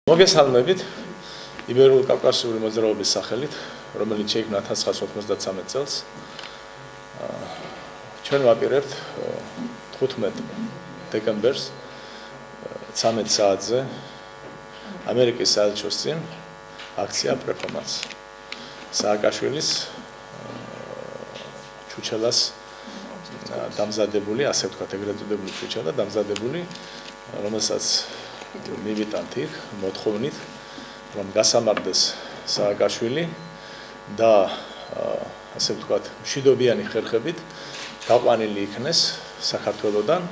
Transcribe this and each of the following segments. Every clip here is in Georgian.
მოგესალმებით იბერულ-კავკასიური მოძრაობის სახელით, რომელიც შეიქმნა 1993 წელს. ჩვენ ვაპირებთ 15 დეკემბერს 13 საათზე ამერიკის საელჩოს წინ აქცია პრეფორმანს. სააკაშვილის ჩუჩელას დამზადებული, ასე ვთქვათ, ეგრეთ წოდებული ჩუჩელა დამზადებული, რომელსაც მივიტანთ იქ მოთხოვნით, რომ გასამართლდეს სააკაშვილი და ასე ვთქვათ, მშვიდობიანი ხერხებით გაყვანილი იქნეს საქართველოდან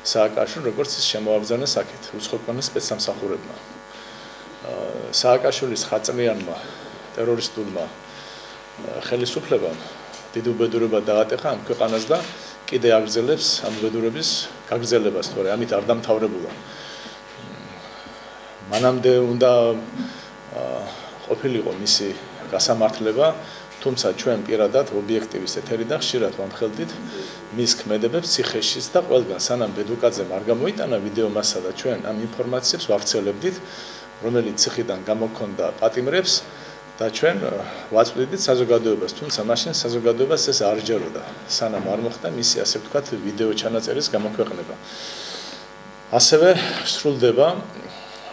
სააკაშვილი, როგორც ის შემოაბრძანეს აქეთ, უცხოეთმოქმედი სპეცსამსახურებმა. სააკაშვილის ხატწლიანმა ტერორისტულმა ხელისუფლებამ დიდი უბედურება დაატეხა ამ ქვეყანას და კიდე აგრძელებს ამ უბედურების გაგრძელებას, თორე ამით არ დამთავრებულა. მანამდე უნდა ყოფილიყო მისი გასამართლება, თუმცა ჩვენ პირადად ობიექტივის ეთერი და ხშირად ვამხელდით მის ქმედებებს ციხეშიც და ყველგან, სანამ ბედუკაძემ არ გამოიტანა ვიდეო მასალა და ჩვენ ამ ინფორმაციებს ვავრცელებდით, რომელიც ციხიდან გამოქონდა პატიმრებს და ჩვენ ვაწვდით საზოგადოებას, თუმცა მაშინ საზოგადოებას ეს არ ჯეროდა, სანამ არ მოხდა მისი, ასე ვთქვათ, ვიდეო ჩანაწერის გამოქვეყნება. ასევე სრულდება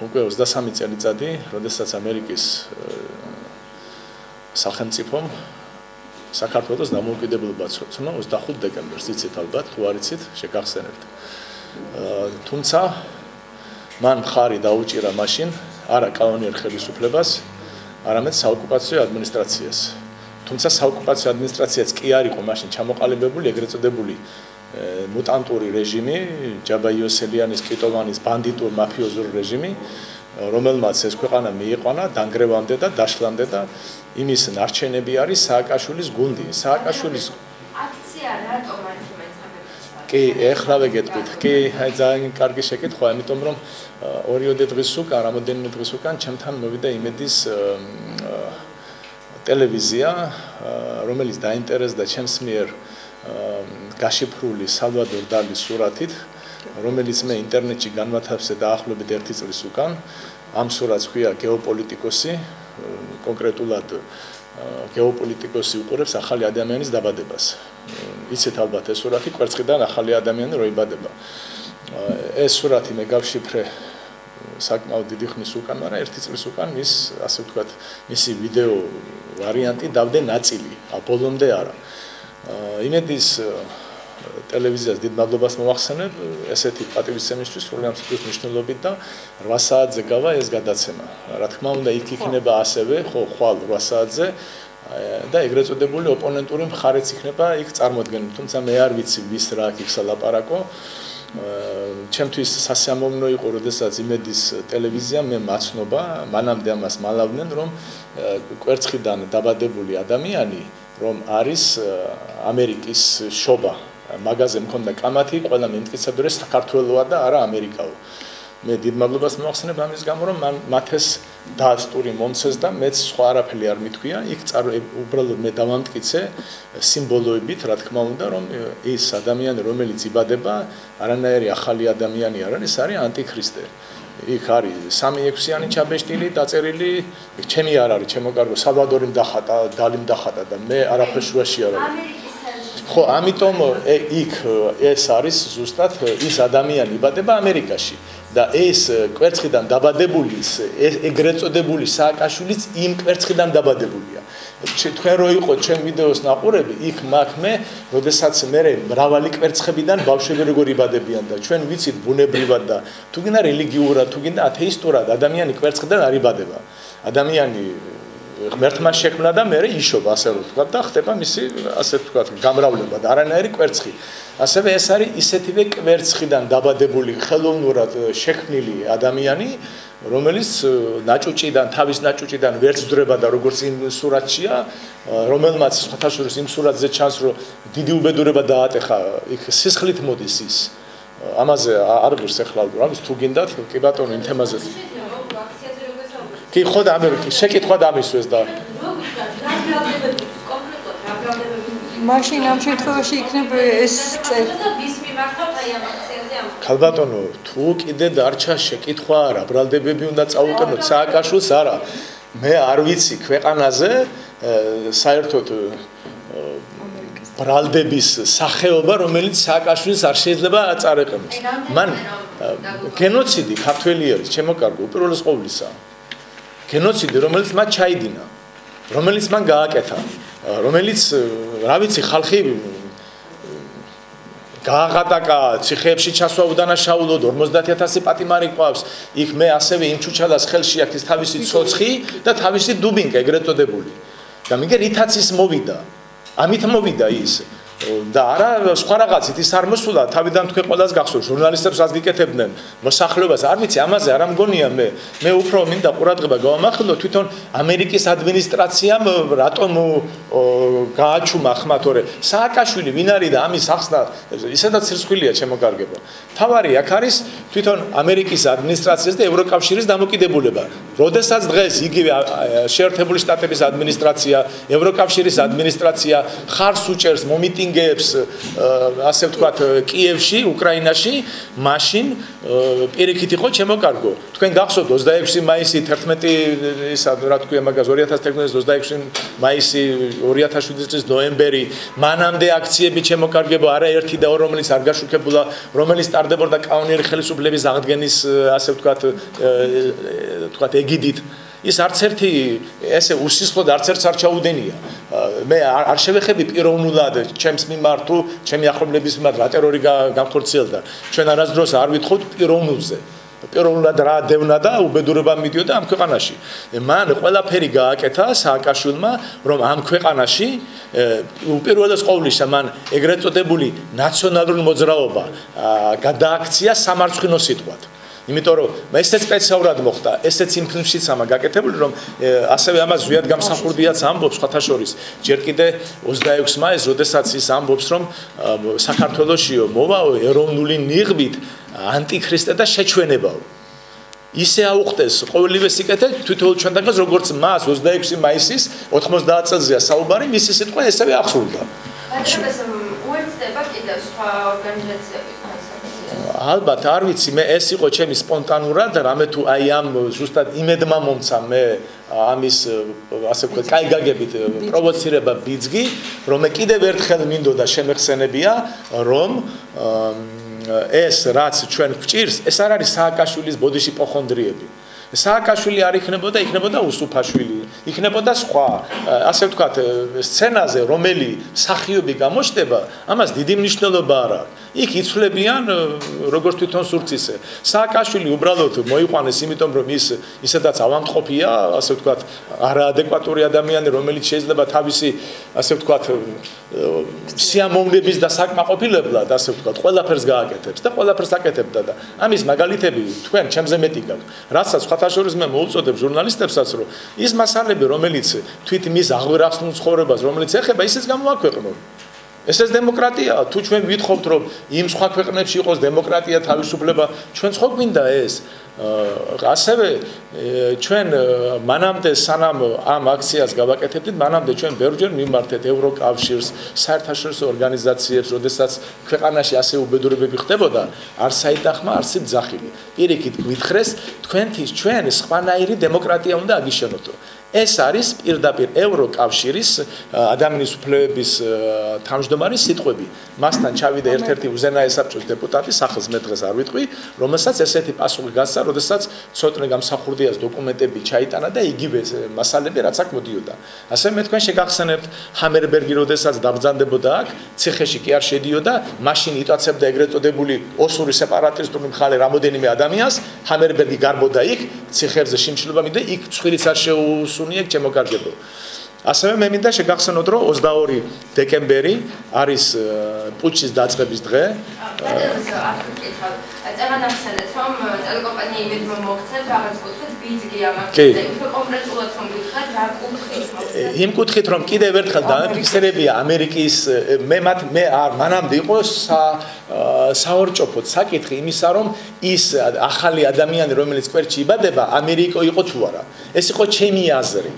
უკვე 23 წელიწადი, როდესაც ამერიკის სახელმწიფომ საქართველოს დამოუკიდებლობა ცნო 25 დეკემბერს, იცით ალბათ, თუ არ იცით, შეგახსენებთ. თუმცა მან მხარი დაუჭირა მაშინ არა კანონიერ ხელისუფლებას, არამედ საოკუპაციო ადმინისტრაციას. თუმცა საოკუპაციო ადმინისტრაციაც კი არ იყო მაშინ ჩამოყალიბებული ეგრეთ წოდებული მუტანტური რეჟიმი, ჯაბა იოსელიანის, კიტოვანის ბანდიტურ მაფიოზურ რეჟიმი, რომელმაც ეს ქვეყანა მიიყვანა დანგრევამდე და დაშლამდე და იმის ნარჩენები არის სააკაშვილის გუნდი. სააკაშვილის აქცია რატომ არის ამერიკაში? კი, ეხლავე გეტყვით. კი, ძალიან კარგი შეკითხვა, იმიტომ რომ 2 დღის უკან, რამოდენიმე დღის უკან ჩემთან მოვიდა იმედის ტელევიზია, რომელიც დაინტერესდა ჩემს მიერ გაშიფრული სალვადორ დალის სურათით, რომელიც მე ინტერნეტში განვათავსე დაახლოებით 1 წლის უკან. ამ სურათს ქვია გეოპოლიტიკოსი, კონკრეტულად გეოპოლიტიკოსი უყურებს ახალი ადამიანის დაბადებას. იცით ალბათ ეს სურათი კვერცხიდან ახალი ადამიანი რო იბადება. ეს სურათი მე გავშიფრე საკმაოდ დიდი ხნის უკან, მაგრამ 1 წლის უკან ის, ასე ვთქვათ, მისი ვიდეო ვარიანტი დავდე ნაწილი, ბოლომდე არა. იმედის ტელევიზიას დიდ მადლობას მოვახსენებ ესეთი პატივისცემისთვის, სრული ამ სიტყვის მნიშვნელობით და 8 საათზე გავა ეს გადაცემა. რა თქმა უნდა, იქ იქნება ასევე, ხვალ 8 საათზე და ეგრეთ წოდებული ოპონენტური მხარეც იქნება იქ წარმოდგენილი, თუმცა მე არ ვიცი ვის რა აქ სალაპარაკო. ჩემთვის სასიამოვნო იყო, როდესაც იმედის ტელევიზია მე მაცნობა, მანამდე ამას მალავდნენ, რომ კვერცხიდან დაბადებული ადამიანი, რომ არის ამერიკის შობა. მაგაზე მქონდა კამათი, ყველა მემტკიცებდა, რომ საქართველოა და არა ამერიკაო. მე დიდ მადლობას მოვახსენებ ამის გამო, რომ მათ ეს დაასტური მომცეს და მეც სხვა არაფერი არ მithქვია. იქ უბრალოდ მე დავამტკიცე სიმბოლოებით, რა თქმა უნდა, რომ ის ადამიანი, რომელიც იბადება, არანაირი ახალი ადამიანი არ არის, არის ანტიქრისტე. იქ არის 3-6-იანი ჩაბეშტილი დაწერილი, ჩემი არ არის, ჩემო კარგო, სალვადორი მდახატა, დალი მდახატა და მე არაფერ შუაში არ ვარ. ხო, ამიტომ იქ ეს არის ზუსტად ის ადამიანი იბადება ამერიკაში და ეს კვერცხიდან დაბადებული, ეგრეთ წოდებული სააკაშვილიც იმ კვერცხიდან დაბადებულია. თქვენ რო იყო ჩვენ ვიდეოს ნაყურები, იქ მაქვს მე, როდესაც მე მრავალი კვერცხებიდან ბავშვები როგორ იბადებიან და ჩვენ ვიცით ბუნებრივად და თუ გინდა რელიგიურად, თუ გინდა ათეისტურად ადამიანი კვერცხიდან არ იბადება. ადამიანი ღმერთმა შექმნა და მე იშობა, ასე ვთქვათ, და ხდება მისი, ასე ვთქვათ, გამრავლება და არანაირი კვერცხი. ასევე ეს არის ისეთივე კვერცხიდან დაბადებული, ხელოვნურად შექმნილი ადამიანი, რომელიც ნაჭუჭიდან, თავის ნაჭუჭიდან ვერც ძვრება და როგორც იმ სურათშია, რომელმაც სხვათა შორის იმ სურათზე ჩანს, რომ დიდი უბედურება დაატეხა, იქ სისხლით მოდის ის. ამაზე არ გვერს ეხლა, რამის თუ გინდათ, კი ბატონო, იმ თემაზე. კი, ხო და შეკითხვა დამისვეს და მაშინ ამ შემთხვევაში იქნება ეს ვის მიმართავთ აი ამ აქციაზე ამ ქალბატონო, თუ კიდე დარჩა შეკითხვა რა ბრალდებები უნდა წაუყენოთ სააკაშვილს არა. მე არ ვიცი ქვეყანაზე საერთოდ ბრალდების სახეობა, რომელიც სააკაშვილს არ შეიძლება აწარეყნოს. მან გენოციდი ქართველი არის, ჩემო კარგო, უპირველეს ყოვლისა. გენოციდი, რომელიც მათ ჩაიდინა, რომელიც მან გააკეთა, რომელიც, რა ვიცი, ხალხი გააღატაკა, ციხეებში ჩასვა უდანაშაულოდ 50000 პატიმარი ყავს. იქ მე ასევე იმ ჩუჩადას ხელში აქვს თავისი ცოცხი და თავისი დუბინკა ეგრეთ წოდებული. და მიგე რითაც ის მოვიდა. ამით მოვიდა ის. და არა სხვა რაღაცით ის არ მოსულა თავიდან თქვენ ყველას გახსოვს ჟურნალისტებს რაც გიკეთებდნენ მოსახლეობას არ ვიცი ამაზე არ ამგონია მე უფრო მინდა ყურადღება გავამახვილო თვითონ ამერიკის ადმინისტრაციამ რატომ გააჩუმა ხმათორე სააკაშვილი ვინ არის და ამის ახსნა ისედაც ცირცხვილია ჩემო კარგებო თავარი აქ არის თვითონ ამერიკის ადმინისტრაციას და ევროკავშირის დამოკიდებულება როდესაც დღეს იგივე შეერთებული შტატების ადმინისტრაცია ევროკავშირის ადმინისტრაცია ხარს უჭერს მომიტინგ ასე ვთქვათ კიევში, უკრაინაში, მაშინ პირიქით იყო ჩემო კარგო. თქვენ გახსოვთ 26 მაისი 11 ისა რა თქვია მაგას 2011 26 მაისი 2007 წლის ნოემბერი მანამდე აქციები ჩემო კარგებო არაერთი და რომელიც არ გაშუქებულა, რომელიც ტარდებოდა კანონიერი ხელისუფლების აღდგენის ასე ვთქვათ ეგიდით ის არც ერთი ესე უსისხლოდ არც ერთს არ ჩაუდენია. მე არ შევეხები პიროვნულად ჩემს მიმართ თუ ჩემი ახლობლების მიმართ რა ტერორი განხორციელდა. ჩვენ არასდროს არ ვითხოვთ პიროვნულზე. პიროვნულად რა დევნა და უბედურება მიდიოდა ამ ქვეყანაში. მან ყველაფერი გააკეთა სააკაშვილმა, რომ ამ ქვეყანაში უპირველეს ყოვლისა მან ეგრეთ წოდებული ნაციონალური მოძრაობა გადააქცია სამარცხვინო სიტყვად. იმიტომ რომ ესეც სპეციალურად მოხდა, ესეც იმ ფილმშიც ამა გაკეთებული, რომ ასევე ამას ზვიად გამსახურდიაც ამბობს ხათაშორის. ჯერ კიდე 26 მაისს, როდესაც ის ამბობს, რომ საქართველოსიო მოვაო ეროვნული ნიღბით ანტიქრისტე და შეჩვენებაო. ისე აუხდეს ყოველივე სიკეთე თვითონ ჩვენთანაც როგორც მას 26 მაისის 90 წელზეა საუბარი, მისი სიტყვა ესევე აღსრულდა. უერთდება კიდევ სხვა ორგანიზაციები ალბათ არ ვიცი მე ეს იყო ჩემი სპონტანურად რამე თუ აი ამ ზუსტად იმედმა მომცა მე ამის ასე ვქო კაი გაგებით პროვოცირება ბიძგი რომ მე კიდევ ერთხელ მინდოდა შემეხსენებია რომ ეს რაც ჩვენ გვჭირს ეს არ არის სააკაშვილის ბოდიში პოხონდრიები სააკაშვილი არ იქნებოდა უსუფაშვილი იქნებოდა სხვა ასე ვთქვათ სცენაზე რომელი სახიობი გამოჩნდება ამას დიდი მნიშვნელობა არ აქვს იქ იცვლებიან როგორც თვითონ სურცისე სააკაშვილი უბრალოდ მოიყვანეს იმიტომ რომ ის ისედაც ავამტყოფია ასე ვთქვათ არაადეკვატური ადამიანი რომელიც შეიძლება თავისი ასე ვთქვათ სიამოვნების და საკმაყოფილებლად ასე ვთქვათ ყველაფერს გააკეთებს და ყველაფერს აკეთებდა და ამის მაგალითები თქვენ ჩემზე მეტი გაქვთ რასაც ხათაშორის მე მოუწოდებ ჟურნალისტებსაც რომ ის მასალები რომელიც თვით მის აღვირახსნულ ცხოვრებას რომელიც ეხება ისიც გამოაქვეყნო ესეც დემოკრატია თუ ჩვენ ვითხოვთ რომ იმ სხვა ქვეყნებში იყოს დემოკრატია თავისუფლება ჩვენ ხო გვინდა ეს ასევე ჩვენ მანამდე სანამ ამ აქციას გავაკეთებდით მანამდე ჩვენ ბევრჯერ მიმართეთ ევროკავშირს საერთაშორისო ორგანიზაციებს როდესაც ქვეყანაში ასე უბედურებები ხდებოდა არ საიდახმა არსი ძახილი პირიქით გვითხრეს თქვენთვის ჩვენ სხვანაირი დემოკრატია უნდა აგიშენოთო ეს არის პირდაპირ ევროკავშირის ადამიანის უფლებების თავმჯდომარის სიტყვები. მასთან ჩავიდა ერთ-ერთი უზენაესი საბჭოს დეპუტატი, სახელს მე დღეს არ ვიტყვი, რომელსაც ესეთი პასუხი გასცა, როდესაც ცოტნე გამსახურდიას დოკუმენტები ჩაიტანა და იგივე მასალები რაც აქ მოდიოდა. ასე მე თქვენ შეგახსენებთ ჰამერბერგი, როდესაც დაბრძანდებოდა აქ, ციხეში კი არ შედიოდა, მაშინ იტაცებდა ეგრეთ წოდებული ოსური სეპარატისტული მხარე რამოდენიმე ადამიანს, ჰამერბერგი გარბოდა იქ, ციხეებზე შიმშილობა მიდე, იქ ცხვირიც არ შეუსუნიეკ ჩემო კარგებო. ასევე მე მინდა შეგახსენოთ რომ 22 დეკემბერი არის პუჩის დაწყების დღე. წეგანახსენეთ რომ ტელეკომპანია იმედმა მოქცეთ რაღაც კუთხით ბიძგი ამახსენეთ უფრო კონკრეტულად რომ გითხრათ რა კუთხით მოქცეთ იმ კუთხით რომ კიდევ ერთხელ დამიფიქსირებია ამერიკის მე მანამდე იყო საორჭოფოდ საკითხი იმისა რომ ის ახალი ადამიანი რომელიც კვერტში იბადება ამერიკო იყო თუ არა ეს იყო ჩემი აზრი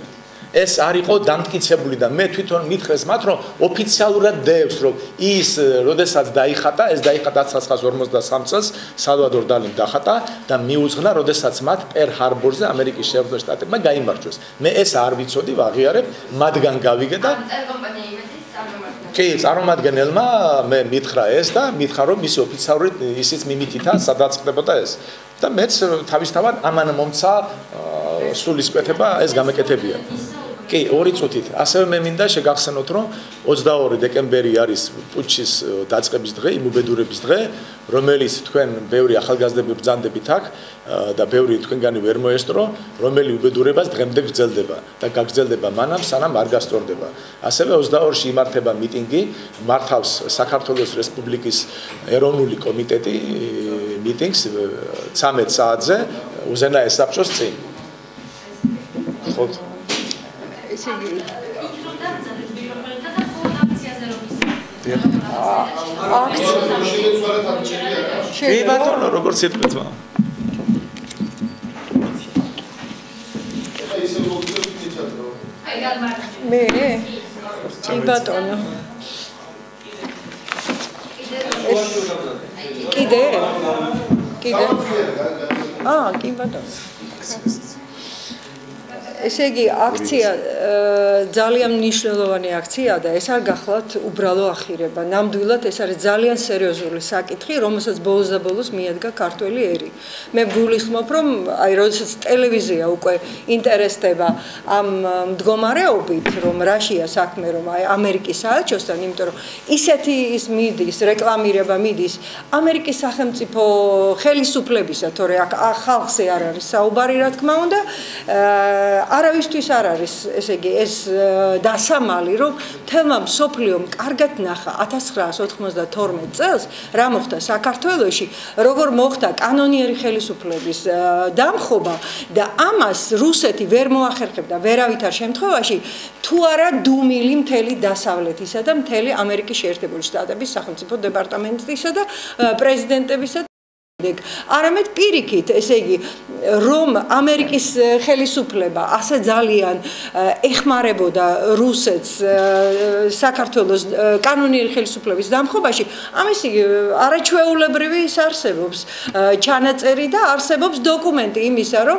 ეს არ იყო დამტკიცებული და მე თვითონ მითხრეს მათ რომ ოფიციალურად დევს რომ ის როდესაც დაიხატა ეს დაიხატა 1953 წელს სალვადორ დალიმ დახატა და მიუძღვნა როდესაც მათ პერ-ჰარბორზე ამერიკის შეერთებული შტატებმა გაიმარჯვეს მე ეს არ ვიცოდი ვაღიარებ მათგან გავიგე და კი წარმომადგენელმა მე მითხრა ეს და მითხრა რომ მისი ოფიციალური ისიც მიმითითა სადაც ხდებოდა ეს და მეც თავისთავად ამან მომცა სულისკვეთება ეს გამეკეთებია კი 2 წუთით ასევე მე მინდა შეგახსენოთ რომ 22 დეკემბერი არის პუჩის დაწყების დღე იმუბედურების დღე რომელიც თქვენ ბევრი ახალგაზრდები ბრძანდებით აქ და ბევრი თქვენგანი ვერ მოესწრო რომელი უბედურებას დღემდე გრძელდება და გაგრძელდება მანამ სანამ არ გასწორდება ასევე 22-ში იმართება მიტინგი მართავს საქართველოს რესპუბლიკის ეროვნული კომიტეტი მიტინგს 13 საათზე უზენაეს საბჭოს წინ ხო კი ბატონო როგორც იტყვით მე კი ბატონო კიდე კი ბატონო ესე იგი აქცია ძალიან მნიშვნელოვანი აქციაა და ეს არ გახლავთ უბრალო ახირება. ნამდვილად ეს არის ძალიან სერიოზული საკითხი, რომელსაც ბოლოს და ბოლოს მიადგა ქართველი ერი. მე გულისხმობ, რომ აი როდესაც ტელევიზია უკვე ინტერესდება ამ მდგომარეობით, რომ რაშია საქმე, რომ აი ამერიკის საელჩოსთან, იმიტომ რომ ისეთი ის მიდის, რეკლამირება მიდის ამერიკის სახელმწიფო ხელისუფლებისა, თორე აქ ხალხზე არ არის საუბარი, რა თქმა უნდა, არავისთვის არ არის ესე იგი ეს დასამალი რომ თელმა მსოფლიომ კარგად ნახა 1992 წელს რა მოხდა საქართველოში როგორ მოხდა კანონიერი ხელისუფლების დამხობა და ამას რუსეთი ვერ მოახერხებდა ვერავითარ შემთხვევაში თუ არა დუმილი მთელი დასავლეთისა და მთელი ამერიკის შეერთებული შტატების სახელმწიფო დეპარტამენტისა და პრეზიდენტებისა არამედ პირიქით, ესე იგი, რომ ამერიკის ხელისუფლება ასე ძალიან ეხმარებოდა რუსეთს საქართველოს კანონიერი ხელისუფლების დამხობაში, ამის არაჩვეულებრივი ის არსებობს ჩანაწერი და არსებობს დოკუმენტი იმისა, რომ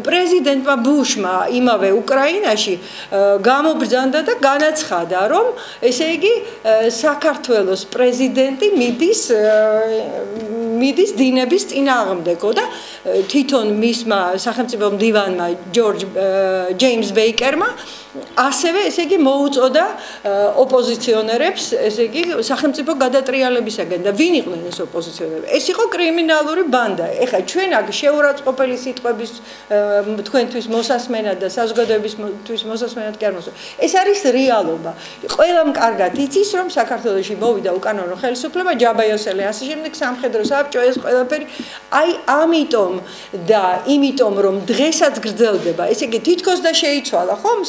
პრეზიდენტმა ბუშმა იმავე უკრაინაში გამობრძანდა და განაცხადა, რომ ესე იგი საქართველოს პრეზიდენტი მიდის დინების წინააღმდეგო და თვითონ მისმა სახელმწიფო მდივანმა ჯეიმს ბეიკერმა ასევე ესე იგი მოუწოდა ოპოზიციონერებს ესე იგი სახელმწიფო გადატრიალებისაგან და ვინ იყვნენ ეს ოპოზიციონერები ეს იყო კრიმინალური ბანდა ეხლა ჩვენ აქ შეურაცხყოფელი სიტყვების თქვენთვის მოსასმენად და საზოგადოებისთვის მოსასმენად კი არ მოსა ეს არის რეალობა ყველამ კარგად იცის რომ საქართველოში მოვიდა უკანონო ხელისუფლება ჯაბაიოსელი ასე შემდეგ სამხედრო საბჭო ეს ყველაფერი აი ამიტომ და იმიტომ რომ დღესაც გრძელდება ესე იგი თითქოს და შეიცვალა ხომ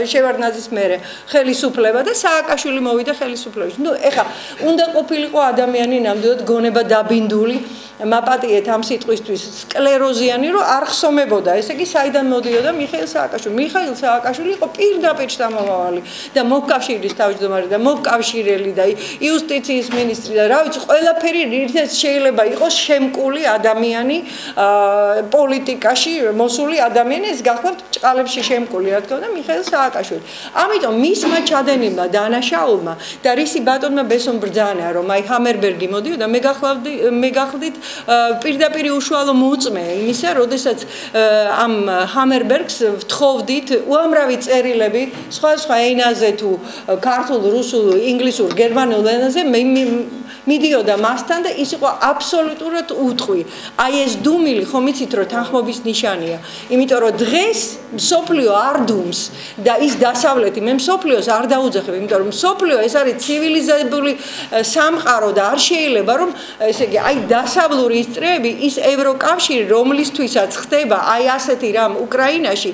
შევარდნაძის მერე ხელისუფლება და სააკაშვილი მოვიდა ხელისუფლებაში. ნუ ეხა უნდა ყოფილიყო ადამიანი ნამდვილად გონება დაბინდული მაპატიეთ ამ სიტყვისთვის სკლეროზიანი რომ არ ხსომებოდა. ესე იგი საიდან მოდიოდა მიხეილ სააკაშვილი. მიხეილ სააკაშვილი იყო პირდაპირ შთამომავალი და მოკავშირის თავმჯდომარე და მოკავშირელი და იუსტიციის მინისტრი და რა ვიცი ყველაფერი ერთად შეიძლება იყოს შემკული ადამიანი პოლიტიკაში მოსული ადამიანი ეს გახლავთ ჭყალებში შემკული რა თქმა უნდა მიხეილ სააკაშვილი. ამიტომ მისმა ჩადენილმა დანაშაულმა და რისი ბატონმა ბესონ ბრძანა რომ აი ჰამერბერგი მოდიოდა მე გახლდით პირდაპირ უშუალო მოწმე იმისა, როდესაც ამ ჰამერბერგს ვთხოვდით უამრავი წერილები სხვა ენაზე თუ ქართულ, რუსულ, ინგლისურ, გერმანულ ენაზე მიდიოდა მასთან და ის იყო აბსოლუტურად უტყვი. აი ეს დუმილი ხომ იცით რომ თანხმობის ნიშანია. იმიტომ რომ დღეს მსოფლიო არ დუმს და ის დასავლეთი მე მსოფლიოს არ დაუძახებ, იმიტომ რომ მსოფლიო ეს არის ცივილიზებული სამყარო და არ შეიძლება რომ ესე იგი აი დასავლური ის წრეები ის ევროკავშირი რომლისთვისაც ხდება აი ასეთი რამ უკრაინაში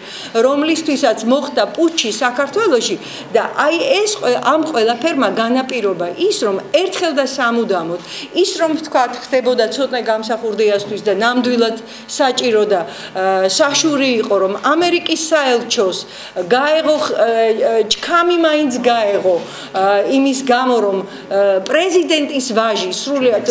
რომლისთვისაც მოხდა პუჩი საქართველოში და აი ეს ამ ყველაფერმა განაპირობა ის რომ ერთხელ და სამუდამოდ. ის რომ ვთქვათ, ხდებოდა ცოტნე გამსახურდიასთვის და ნამდვილად საჭირო და საშური იყო, რომ ამერიკის საელჩოს გაეღო ჩქამი მაინც გაეღო იმის გამო, რომ პრეზიდენტის ვაჟი სრულიად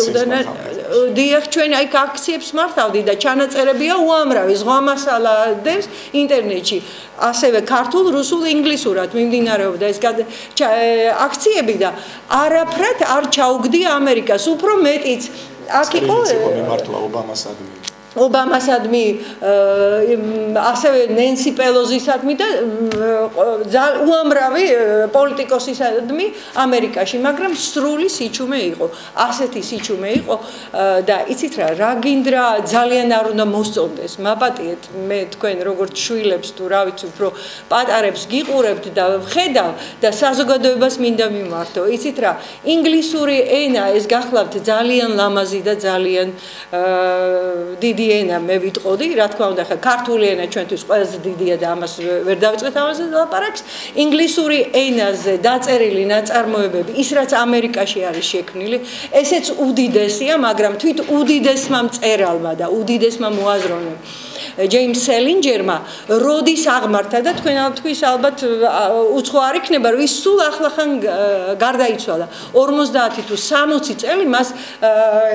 დიახ, ჩვენ აი აქციებს მართავდი და ჩანაწერებია უამრავი, ზღვა მასალადებს ინტერნეტში. ასევე ქართულ, რუსულ, ინგლისურად მიმდინარეობდა ეს აქციები და არაფრად არ ჩაუგდია ამერიკას, უფრო მეტიც აქ იყო მიმართვა ობამასადმი. ობამასადმი, ასევე ნენსი პელოზისადმი და უამრავი პოლიტიკოსისადმი ამერიკაში, მაგრამ სრული სიჩუმე იყო. ასეთი სიჩუმე იყო და იცით რა გინდრა ძალიან არ უნდა მოსწონდეს. მაპატიეთ მე თქვენ როგორც შვილებს თუ რა ვიცი, უფრო პატარებს გიყურებთ და ვხედავ და საზოგადოებას მინდა მიმართო. იცით რა, ინგლისური ენა ეს გახლავთ ძალიან ლამაზი და ძალიან დიდი ენა მე ვიტყოდი, რა თქმა უნდა, ხა ქართული ენა ჩვენთვის ყველაზე დიდია და ამას ვერ დავიწყეთ ამაზე ლაპარაკს. ინგლისური ენაზე დაწერილი ნაწარმოებები, ის რაც ამერიკაში არის შექმნილი, ესეც უდიდესია, მაგრამ თვით უდიდესმა მწერალმა და უდიდესმა მოაზროვნემ ჯეიმს სელინჯერმა როდის აღმართა და თქვენთვის ალბათ უცხო არ იქნება, რომ ის სულ ახლახან გარდაიცვალა. 50 თუ 60 წელი მას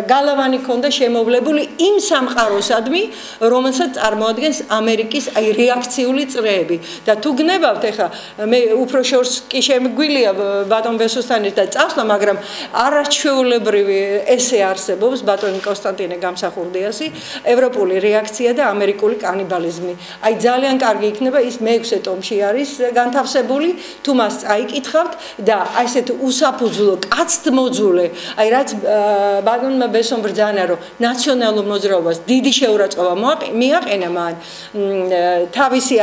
გალავანი ჰქონდა შემოვლებული იმ სამყაროსადმი, რომელსაც წარმოადგენს ამერიკის აი რეაქციული წრეები. და თუ გნებავთ, ეხა მე უფრო შორს კი შემგვილია ბატონ ბესოსთან ერთად წავსვლა, მაგრამ არაჩვეულებრივი ესე არსებობს ბატონ კონსტანტინე გამსახურდიასი, ევროპული რეაქცია და ამერიკული კანიბალიზმი. აი ძალიან კარგი იქნება ის მე-6 ტომში არის განთავსებული, თუ მას წაიკითხავთ და აი ესეთ უსაფუძვლო კაცთმოძულე, აი რაც ბატონმა ბესომ ბრძანა, რომ ნაციონალურ მოძრაობას დიდი შეურაცხყოფა მიაყენა მან თავისი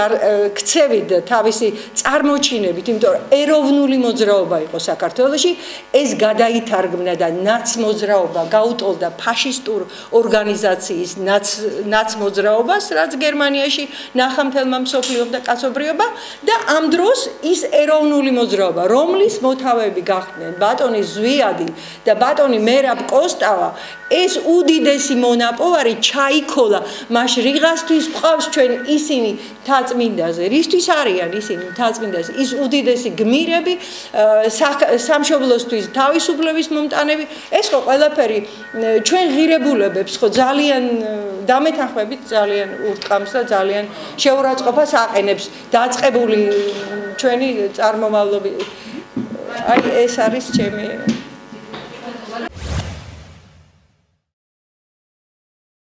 ქცევით და თავისი წარმოჩინებით, იმიტომ რომ ეროვნული მოძრაობა იყო საქართველოში, ეს გადაითარგმნა და ნაცმოძრაობა გაუტოლდა ფაშისტურ ორგანიზაციის ნაცმოძრაობას, რაც გერმანიაში ნახა მთელმა მსოფლიომ და კაცობრიობა და ამ დროს ის ეროვნული მოძრაობა, რომლის მოთავეები გახდნენ ბატონი ზვიადი და ბატონი მერაბ კოსტავა, ეს უდიდესი მონაპოვარი ჩაიქოლა მაშ რიღასთვის ყავს ჩვენ ისინი მთაწმინდაზე, რისთვის არიან ისინი მთაწმინდაზე, ის უდიდესი გმირები, სამშობლოსთვის თავისუფლების მომტანები, ეს ხო ყველაფერი ჩვენ ღირებულებებს ხო ძალიან დამეთანხმებით ძალიან ურტყამს და ძალიან შეურაცხყოფას აყენებს დაწყებული ჩვენი წარმომავლობის. აი ეს არის ჩემი